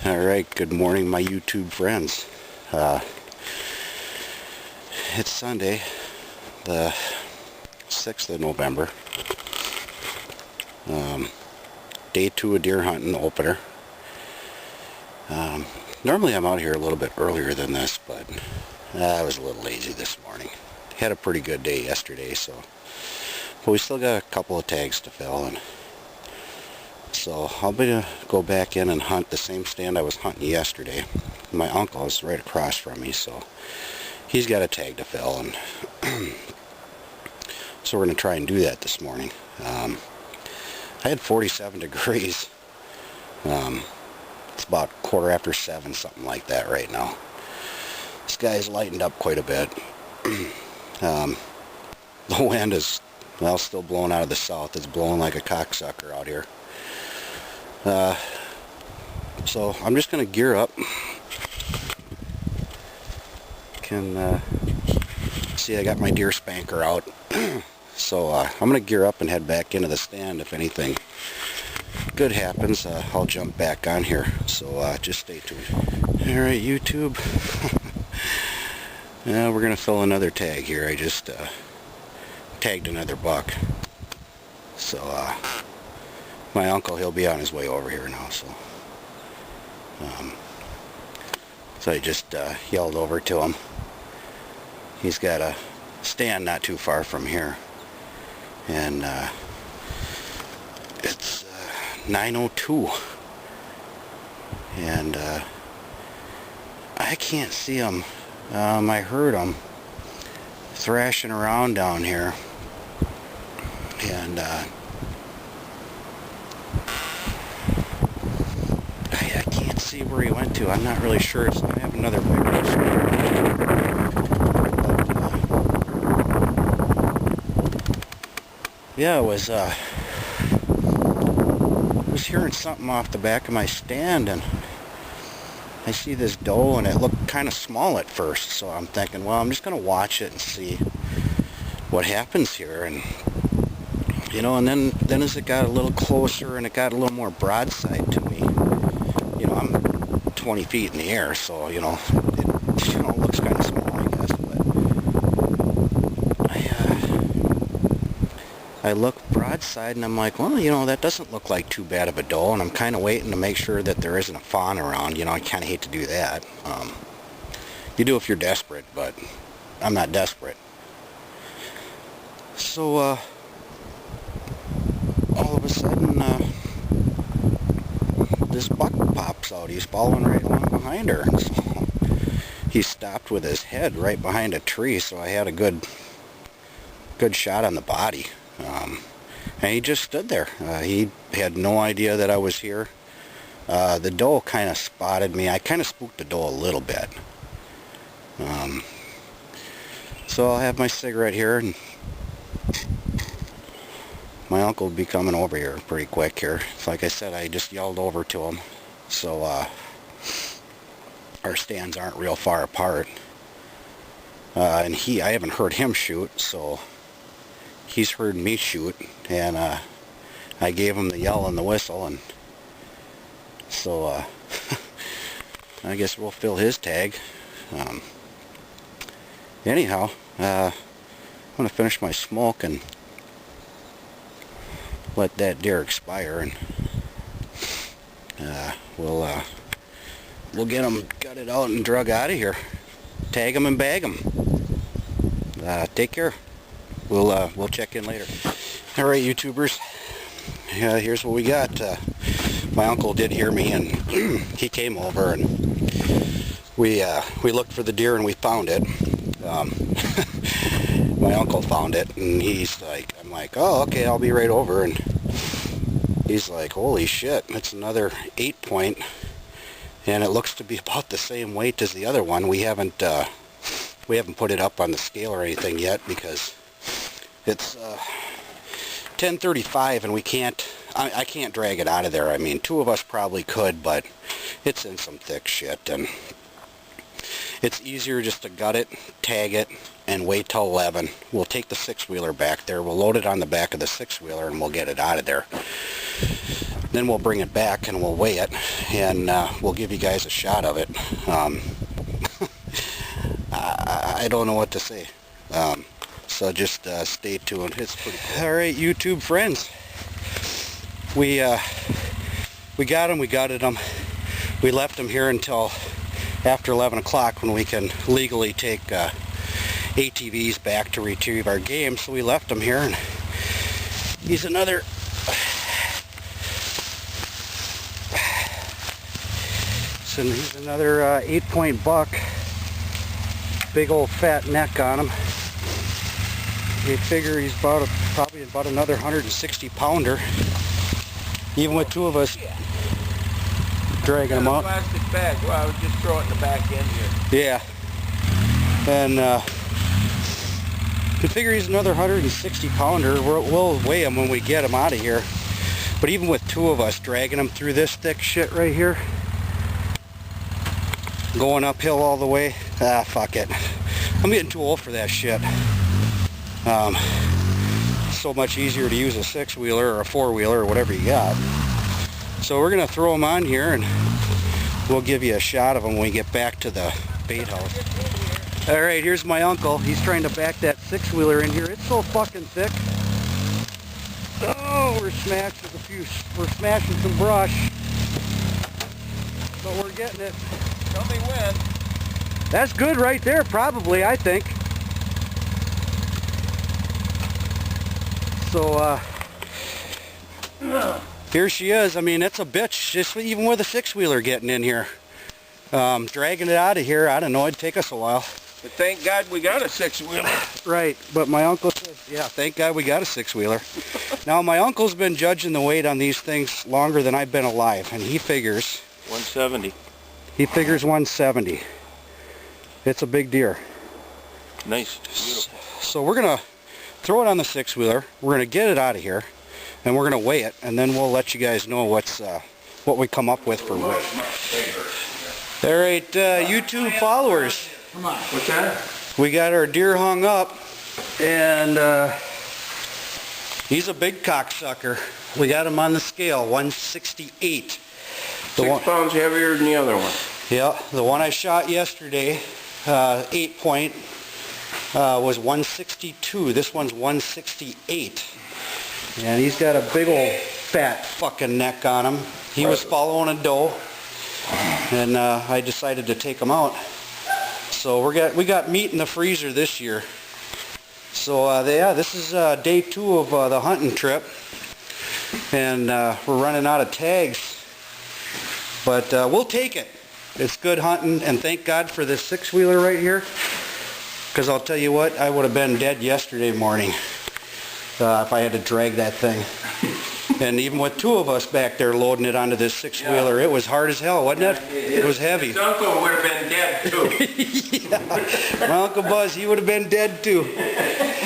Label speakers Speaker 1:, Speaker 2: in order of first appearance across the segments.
Speaker 1: Alright, good morning my YouTube friends. It's Sunday, the 6th of November. Day 2 of deer hunting opener. Normally I'm out here a little bit earlier than this, but I was a little lazy this morning. Had a pretty good day yesterday, but we still got a couple of tags to fill, and so I'll be go back in and hunt the same stand I was hunting yesterday. My uncle is right across from me, so he's got a tag to fill, and so we're going to try and do that this morning. I had 47 degrees. It's about 7:15, something like that right now. The sky's lightened up quite a bit. The wind is, well, still blowing out of the south. It's blowing like a cocksucker out here. So I'm just going to gear up. Can see I got my deer spanker out. So I'm going to gear up and head back into the stand. If anything good happens, I'll jump back on here. So just stay tuned. Alright, YouTube. We're going to fill another tag here. I just tagged another buck. So my uncle, he'll be on his way over here now, so I just yelled over to him. He's got a stand not too far from here, and it's 9:02, and I can't see him. I heard him thrashing around down here, and I can't see where he went to. I'm not really sure, so I have another picture. Yeah, I was hearing something off the back of my stand, and I see this doe, and it looked kind of small at first, so I'm thinking, well, I'm just going to watch it and see what happens here. And you know, and then as it got a little closer and it got a little more broadside to me, you know, I'm 20 feet in the air, so you know, it looks kind of small, I guess. But I look broadside, and I'm like, well, you know, that doesn't look like too bad of a doe, and I'm kind of waiting to make sure that there isn't a fawn around. You know, I kind of hate to do that. You do if you're desperate, but I'm not desperate. So all of a sudden, this buck pops out. He's following right along behind her. And so he stopped with his head right behind a tree, so I had a good shot on the body. And he just stood there. He had no idea that I was here. The doe kind of spotted me. I kind of spooked the doe a little bit. So I'll have my cigarette here, and my uncle will be coming over here pretty quick here. Like I said, I just yelled over to him. So our stands aren't real far apart. And I haven't heard him shoot, so he's heard me shoot, and I gave him the yell and the whistle, and so I guess we'll fill his tag. Anyhow, I'm going to finish my smoke and let that deer expire, and we'll get him gutted out and drug out of here. Tag him and bag him. Take care. We'll check in later. Alright, YouTubers, here's what we got. My uncle did hear me, and he came over, and we looked for the deer, and we found it. My uncle found it, and he's like, I'm like, oh, okay, I'll be right over, and he's like, holy shit, it's another 8-point, and it looks to be about the same weight as the other one. We haven't put it up on the scale or anything yet, because it's 10:35, and I can't drag it out of there. I mean, two of us probably could, but it's in some thick shit, and it's easier just to gut it, tag it, and wait till 11. We'll take the six-wheeler back there, we'll load it on the back of the six-wheeler, and we'll get it out of there. Then we'll bring it back and we'll weigh it, and we'll give you guys a shot of it. I don't know what to say. So just stay tuned. It's pretty cool. All right, YouTube friends. We got them. We gutted them. We left them here until after 11 o'clock when we can legally take ATVs back to retrieve our game. So we left them here, and he's another 8-point buck. Big old fat neck on him. You figure he's probably about another 160 pounder. Even with two of us dragging him out.
Speaker 2: Plastic bag. Well, I would just throw it in the back end here.
Speaker 1: Yeah. And you figure he's another 160 pounder. We'll weigh him when we get him out of here. But even with two of us dragging him through this thick shit right here, going uphill all the way, fuck it. I'm getting too old for that shit. So much easier to use a 6-wheeler or a 4-wheeler or whatever you got. So we're going to throw them on here, and we'll give you a shot of them when we get back to the bait house. Alright, here's my uncle. He's trying to back that 6-wheeler in here. It's so fucking thick. Oh, we're smashing some brush. But we're getting it.
Speaker 2: Tell me when.
Speaker 1: That's good right there, probably, I think. So, here she is. I mean, it's a bitch, just even with a 6-wheeler getting in here. Dragging it out of here, I don't know, it'd take us a while.
Speaker 2: But thank God we got a 6-wheeler.
Speaker 1: Right, but my uncle says, yeah, thank God we got a 6-wheeler. Now, my uncle's been judging the weight on these things longer than I've been alive, and he figures...
Speaker 2: 170.
Speaker 1: He figures 170. It's a big deer.
Speaker 2: Nice, beautiful.
Speaker 1: So we're going to throw it on the 6-wheeler, we're going to get it out of here, and we're going to weigh it, and then we'll let you guys know what we come up with for weight. Alright, YouTube followers.
Speaker 2: Come on. What's that?
Speaker 1: We got our deer hung up, and he's a big cocksucker. We got him on the scale, 168.
Speaker 2: 6 pounds heavier than the other one.
Speaker 1: Yeah, the one I shot yesterday, 8-point, was 162. This one's 168. And he's got a big old fat fucking neck on him. He was following a doe, and I decided to take him out. So we got meat in the freezer this year. So yeah, this is day 2 of the hunting trip, and we're running out of tags. But we'll take it. It's good hunting, and thank God for this 6-wheeler right here. Because I'll tell you what, I would have been dead yesterday morning if I had to drag that thing. And even with 2 of us back there loading it onto this 6-wheeler, it was hard as hell, wasn't it? It was heavy.
Speaker 2: His uncle would have been dead too.
Speaker 1: Yeah, my Uncle Buzz, he would have been dead too.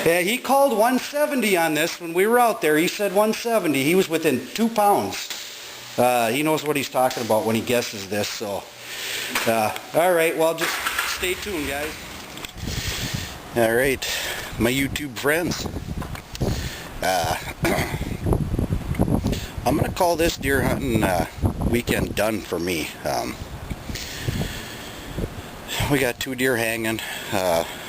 Speaker 1: Yeah, he called 170 on this when we were out there. He said 170. He was within 2 pounds. He knows what he's talking about when he guesses this. So, all right, well, just stay tuned, guys. All right, my YouTube friends. I'm going to call this deer hunting weekend done for me. We got 2 deer hanging.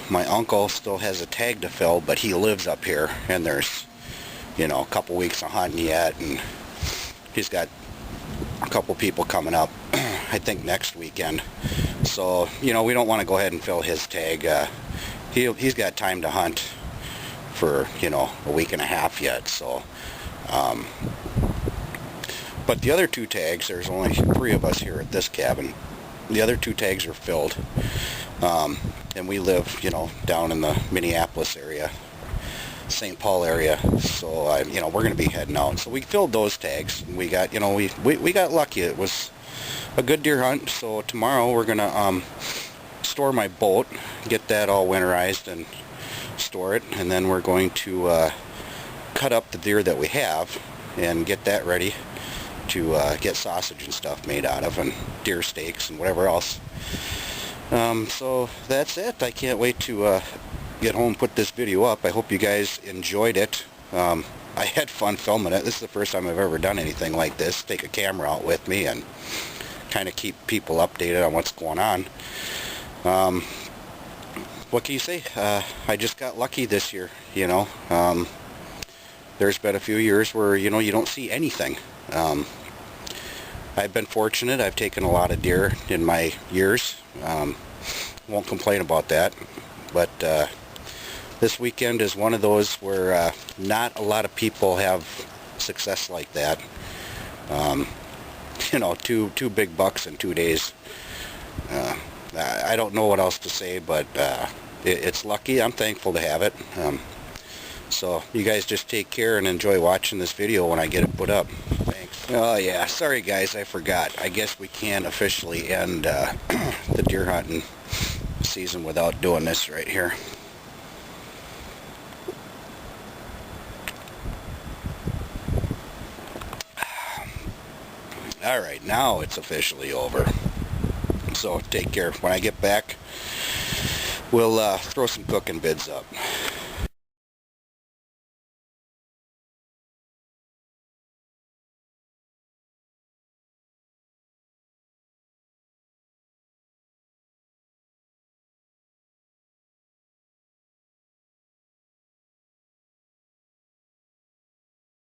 Speaker 1: My uncle still has a tag to fill, but he lives up here, and there's, you know, a couple weeks of hunting yet, and he's got a couple people coming up, I think next weekend. So, you know, we don't want to go ahead and fill his tag. He's got time to hunt for, you know, a week and a half yet. So, but the other 2 tags, there's only 3 of us here at this cabin. The other 2 tags are filled. And we live, you know, down in the Minneapolis area, St. Paul area. So, you know, we're going to be heading out. So we filled those tags. We got, you know, we got lucky. It was a good deer hunt. So tomorrow we're going to store my boat, get that all winterized and store it. And then we're going to cut up the deer that we have and get that ready to get sausage and stuff made out of, and deer steaks and whatever else. So that's it. I can't wait to get home and put this video up. I hope you guys enjoyed it. I had fun filming it. This is the first time I've ever done anything like this. Take a camera out with me and kind of keep people updated on what's going on. What can you say? I just got lucky this year, you know. There's been a few years where, you know, you don't see anything. I've been fortunate. I've taken a lot of deer in my years. Won't complain about that. But this weekend is one of those where not a lot of people have success like that. You know, two big bucks in 2 days. I don't know what else to say, but it's lucky. I'm thankful to have it. So you guys just take care and enjoy watching this video when I get it put up. Thanks. Oh yeah, sorry guys, I forgot. I guess we can't officially end the deer hunting season without doing this right here. Alright, now it's officially over. So take care. When I get back, we'll throw some cooking bids up.